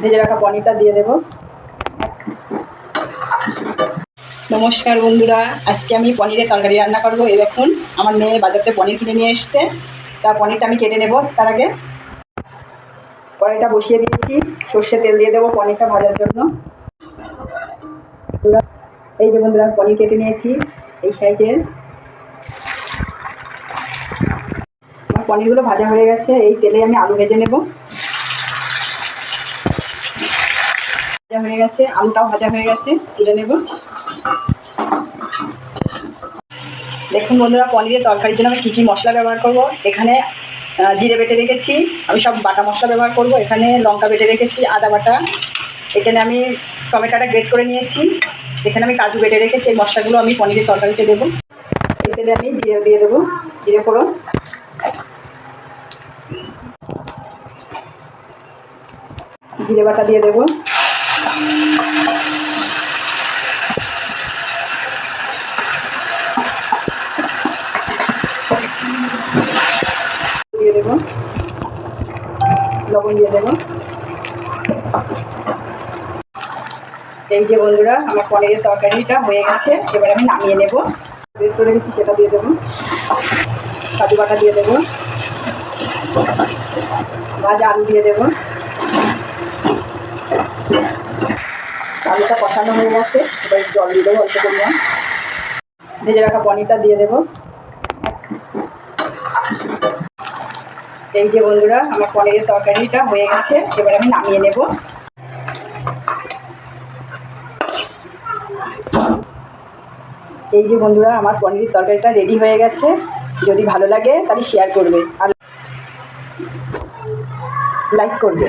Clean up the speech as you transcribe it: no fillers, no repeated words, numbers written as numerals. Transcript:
ভেজে রাখা পনিরটা দিয়ে দেব। নমস্কার বন্ধুরা, আজকে আমি পনিরের তরকারি রান্না করব। এই দেখুন, আমার মেয়ে বাজার থেকে পনির কিনে নিয়ে এসছে। তা পনিরটা আমি কেটে নেব। তার আগে কড়াইটা বসিয়ে দিয়েছি, সর্ষে তেল দিয়ে দেবো পনিরটা ভাজার জন্য। এই যে বন্ধুরা, পনির কেটে নিয়েছি এই সাইজের। আমার পনিরগুলো ভাজা হয়ে গেছে। এই তেলে আমি আলু ভেজে নেব। ভাজা হয়ে গেছে, আলুটাও ভাজা হয়ে গেছে, তুলে নেব। দেখুন বন্ধুরা, পনিরের তরকারির জন্য আমি কী কী মশলা ব্যবহার করব। এখানে জিরে বেটে রেখেছি, আমি সব বাটা মশলা ব্যবহার করব। এখানে লঙ্কা বেটে রেখেছি, আদা বাটা। এখানে আমি টমেটোটা গ্রেট করে নিয়েছি। এখানে আমি কাজু বেটে রেখেছি। এই মশলাগুলো আমি পনিরের তরকারিতে দেবো। এই তেলে আমি জিরে দিয়ে দেবো, জিরে ফোড়ন। জিরে বাটা দিয়ে দেবো। দিয়ে দেবো লবণ, দিয়ে দেবো। এই যে বন্ধুরা, আমার পনিরের তরকারিটা হয়ে গেছে। এবার আমি নামিয়ে নেব। বের করে রেখেছি সেটা দিয়ে দেবো। কাজু বাটা দিয়ে দেবো, ভাজা আলু দিয়ে দেবো। আলুটা কষানো হয়ে গেছে, এবার জল দিয়ে দেবো অল্প পরিমাণ। ভেজে রাখা পনিরটা দিয়ে দেবো। এই যে বন্ধুরা, আমার পনিরের তরকারিটা হয়ে গেছে। এবার আমি নামিয়ে নেব। এই যে বন্ধুরা, আমার পনিরের তরকারিটা রেডি হয়ে গেছে। যদি ভালো লাগে তাহলে শেয়ার করবে আর লাইক করবে।